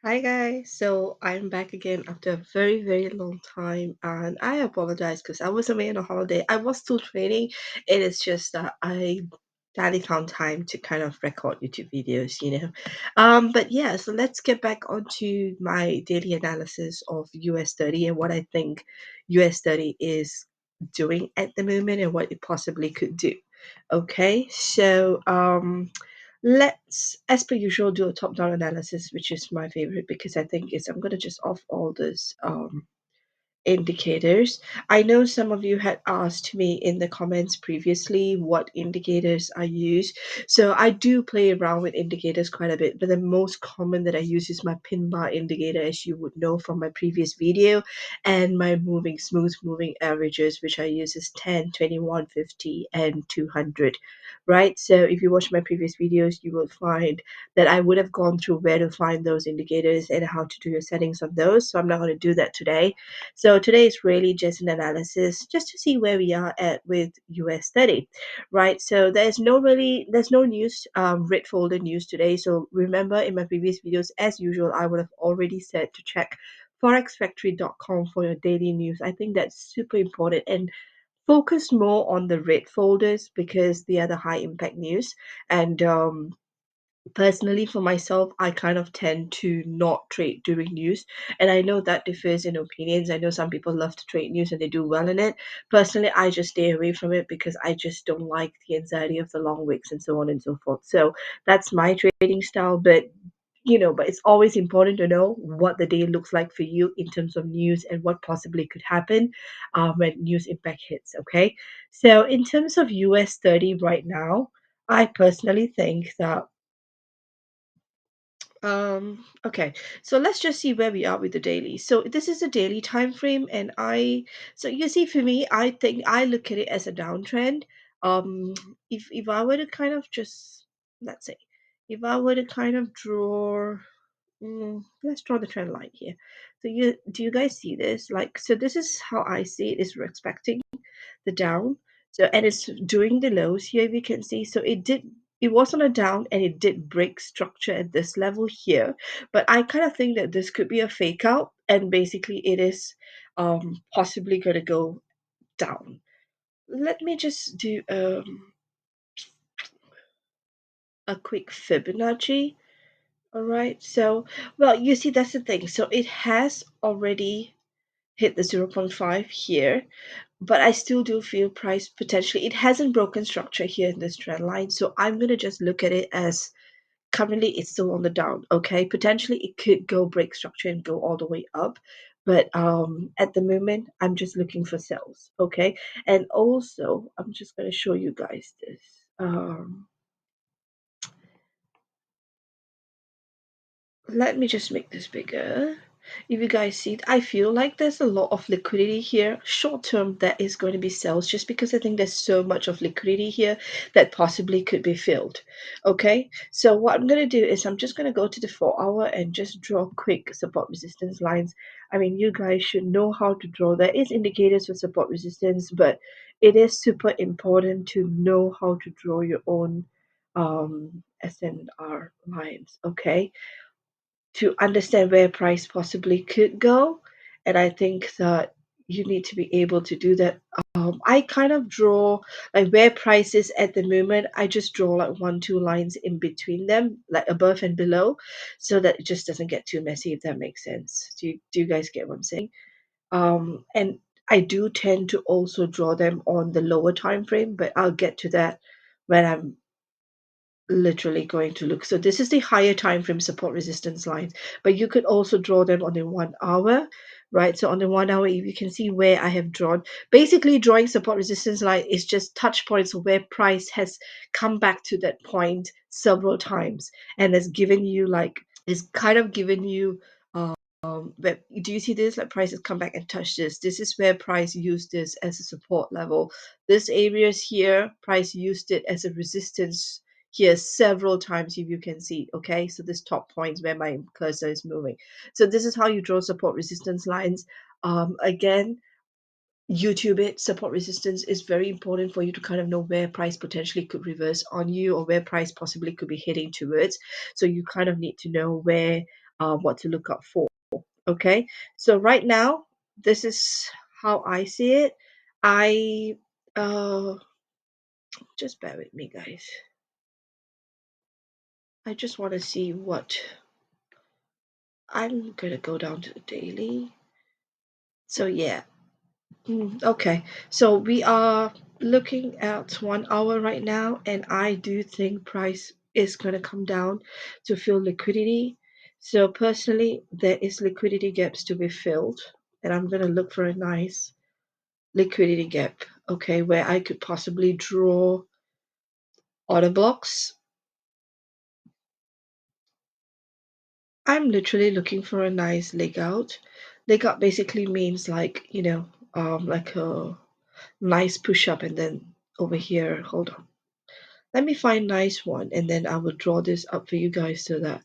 Hi guys, so I'm back again after a very, very long time, and I apologize because I was away on a holiday. I was still training. It is just that I barely found time to kind of record YouTube videos. But yeah, so let's get back onto my daily analysis of US30 and what I think US30 is doing at the moment and what it possibly could do. Okay, so let's, as per usual, do a top-down analysis, which is my favorite because I think is I'm gonna just off all this indicators. I know some of you had asked me in the comments previously what indicators I use. So I do play around with indicators quite a bit, but the most common that I use is my pin bar indicator, as you would know from my previous video, and my smooth moving averages, which I use is 10, 21, 50, and 200. Right. So if you watch my previous videos, you will find that I would have gone through where to find those indicators and how to do your settings on those. So I'm not going to do that today. So today is really just an analysis just to see where we are at with US30, right? So there's no news, red folder news today. So remember in my previous videos, as usual, I would have already said to check forexfactory.com for your daily news. I think that's super important and focus more on the red folders because they are the high impact news. And personally, for myself, I kind of tend to not trade during news, and I know that differs in opinions. I know some people love to trade news and they do well in it. Personally, I just stay away from it because I just don't like the anxiety of the long wicks and so on and so forth. So that's my trading style. But it's always important to know what the day looks like for you in terms of news and what possibly could happen when news impact hits. Okay, so in terms of US30 right now, I personally think that okay, so let's just see where we are with the daily. So this is a daily time frame, and so you see, for me, I think I look at it as a downtrend. If I were to kind of just, let's say, if I were to kind of draw, let's draw the trend line here. So do you guys see this? Like, so this is how I see it, is respecting the down. So, and it's doing the lows here, we can see. So it was on a down and it did break structure at this level here. But I kind of think that this could be a fake out, and basically it is possibly going to go down. Let me just do a quick Fibonacci. All right. So, well, you see, that's the thing. So it has already hit the zero point 0.5 here, but I still do feel price potentially. It hasn't broken structure here in this trend line, so I'm gonna just look at it as currently it's still on the down. Okay, potentially it could go break structure and go all the way up, but at the moment I'm just looking for sales. Okay, and also I'm just gonna show you guys this. Let me just make this bigger. If you guys see it, I feel like there's a lot of liquidity here. Short term, that is going to be sales just because I think there's so much of liquidity here that possibly could be filled. Okay, so what I'm going to do is I'm just going to go to the 4 hour and just draw quick support resistance lines. I mean, you guys should know how to draw. There is indicators for support resistance, but it is super important to know how to draw your own SNR lines. Okay, to understand where price possibly could go. And I think that you need to be able to do that. I kind of draw like where price is at the moment. I just draw like one, two lines in between them, like above and below, so that it just doesn't get too messy, if that makes sense. Do you guys get what I'm saying? And I do tend to also draw them on the lower time frame, but I'll get to that when I'm literally going to look. So this is the higher time frame support resistance lines, but you could also draw them on the 1 hour, right? So on the 1 hour, you can see where I have drawn. Basically, drawing support resistance line is just touch points where price has come back to that point several times and has given you like is kind of given you but do you see this? Like price has come back and touched this. This is where price used this as a support level. This areas here, price used it as a resistance here several times, if you can see. Okay, so this top point is where my cursor is moving. So this is how you draw support resistance lines. Again, YouTube it. Support resistance is very important for you to kind of know where price potentially could reverse on you or where price possibly could be heading towards. So you kind of need to know where what to look up for. Okay, so right now, this is how I see it. I just bear with me, guys. I just want to see what I'm gonna go down to the daily. So yeah, okay. So we are looking at 1 hour right now, and I do think price is gonna come down to fill liquidity. So personally, there is liquidity gaps to be filled, and I'm gonna look for a nice liquidity gap, okay, where I could possibly draw order blocks. I'm literally looking for a nice leg out. Leg out basically means like, like a nice push up and then over here, hold on. Let me find nice one and then I will draw this up for you guys so that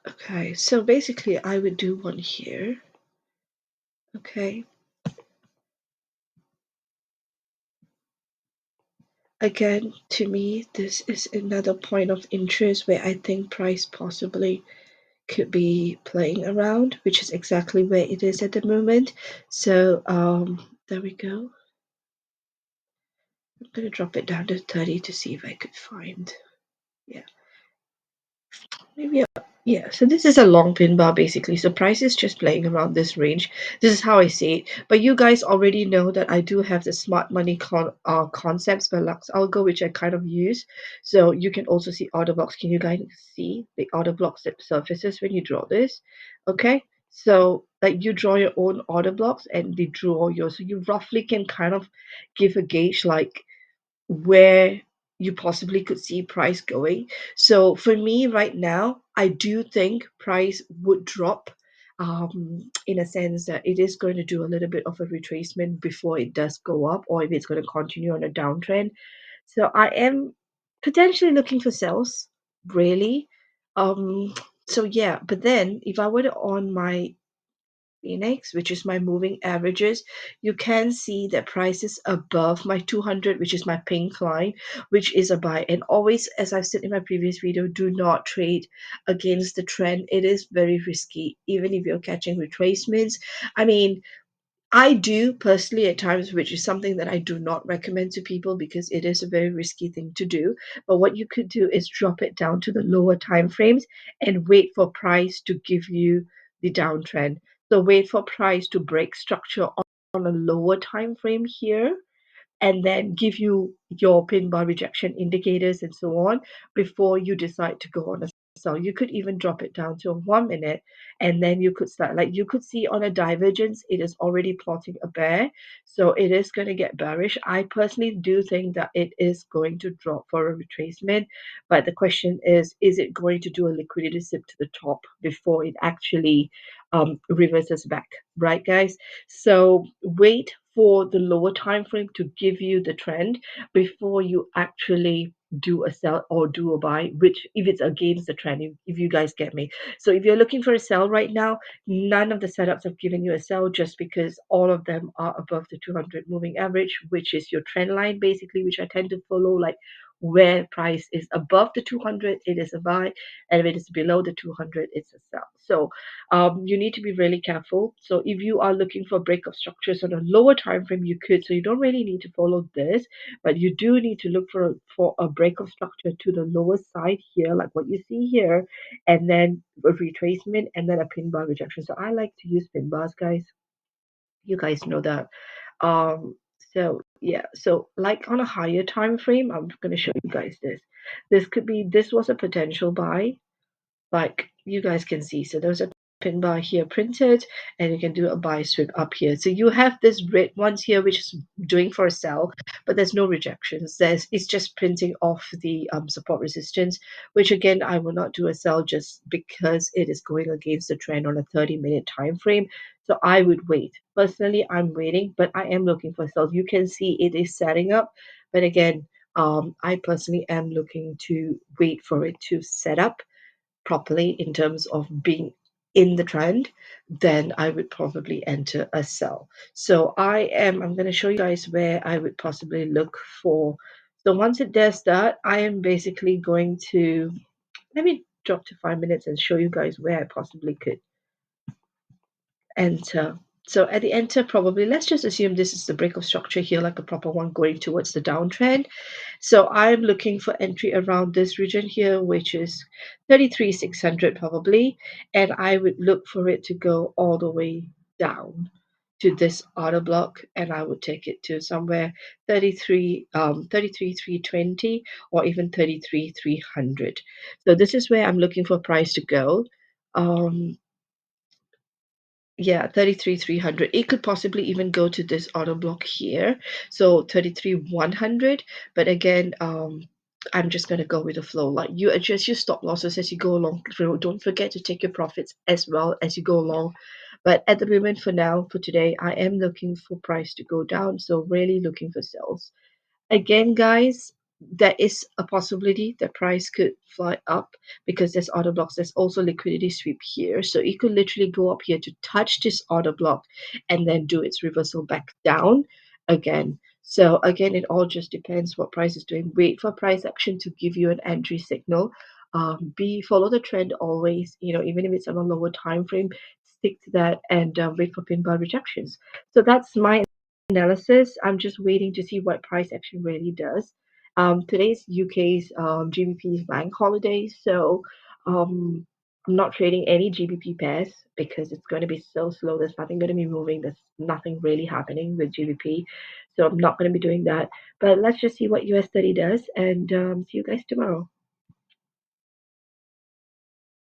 okay, so basically I would do one here. Okay. Again, to me, this is another point of interest where I think price possibly could be playing around, which is exactly where it is at the moment. So there we go. I'm gonna drop it down to 30 to see if I could find. Yeah, maybe yeah, so this is a long pin bar basically. So price is just playing around this range. This is how I see it. But you guys already know that I do have the smart money concepts by Lux Algo, which I kind of use. So you can also see order blocks. Can you guys see the order blocks that surfaces when you draw this? Okay. So like you draw your own order blocks and they draw yours. So you roughly can kind of give a gauge like where you possibly could see price going. So for me right now, I do think price would drop in a sense that it is going to do a little bit of a retracement before it does go up, or if it's going to continue on a downtrend. So I am potentially looking for sales, really. Um, so yeah, but then if I were to on my Phoenix, which is my moving averages, you can see that price is above my 200, which is my pink line, which is a buy. And always, as I've said in my previous video, do not trade against the trend. It is very risky, even if you're catching retracements. I mean, I do personally at times, which is something that I do not recommend to people because it is a very risky thing to do. But what you could do is drop it down to the lower time frames and wait for price to give you the downtrend. So wait for price to break structure on a lower time frame here and then give you your pin bar rejection indicators and so on before you decide to go on a sell. You could even drop it down to 1 minute and then you could start, like you could see on a divergence, it is already plotting a bear. So it is going to get bearish. I personally do think that it is going to drop for a retracement. But the question is it going to do a liquidity sip to the top before it actually reverses back, right, guys? So wait for the lower time frame to give you the trend before you actually do a sell or do a buy, which if it's against the trend, if you guys get me. So if you're looking for a sell right now, none of the setups have given you a sell just because all of them are above the 200 moving average, which is your trend line basically, which I tend to follow. Like where price is above the 200, it is a buy, and if it is below the 200, it's a sell. So you need to be really careful. So if you are looking for breakup structures on a lower time frame, you could. So you don't really need to follow this, but you do need to look for a breakup structure to the lower side here, like what you see here, and then a retracement and then a pin bar rejection. So I like to use pin bars, guys. You guys know that. Um, so yeah, so like on a higher time frame, I'm going to show you guys this. This was a potential buy like you guys can see. So there's a pin bar here printed and you can do a buy sweep up here. So you have this red ones here which is doing for a sell, but there's no rejections. It's just printing off the support resistance, which again I will not do a sell just because it is going against the trend on a 30-minute time frame. So I would wait. Personally, I'm waiting, but I am looking for sales. You can see it is setting up, but again, I personally am looking to wait for it to set up properly in terms of being in the trend, then I would probably enter a sell. So I'm going to show you guys where I would possibly look for So once it does that, I am basically going to let me drop to 5 minutes and show you guys where I possibly could enter. So at the enter, probably let's just assume this is the break of structure here, like a proper one going towards the downtrend. So I'm looking for entry around this region here, which is 33,600 probably, and I would look for it to go all the way down to this order block, and I would take it to somewhere 33,320 or even 33,300. So this is where I'm looking for price to go. Um, yeah, 33,300. It could possibly even go to this auto block here. So 33,100. But again, I'm just going to go with the flow. Like you adjust your stop losses as you go along. Don't forget to take your profits as well as you go along. But at the moment, for now, for today, I am looking for price to go down. So really looking for sales. Again, guys, there is a possibility that price could fly up because there's order blocks. There's also liquidity sweep here. So it could literally go up here to touch this order block and then do its reversal back down again. So again, it all just depends what price is doing. Wait for price action to give you an entry signal. Follow the trend always, even if it's on a lower time frame, stick to that and wait for pin bar rejections. So that's my analysis. I'm just waiting to see what price action really does. Today's UK's GBP bank holiday, so um, I'm not trading any GBP pairs because it's going to be so slow. There's nothing going to be moving. There's nothing really happening with GBP, so I'm not going to be doing that. But let's just see what US30 does, and see you guys tomorrow.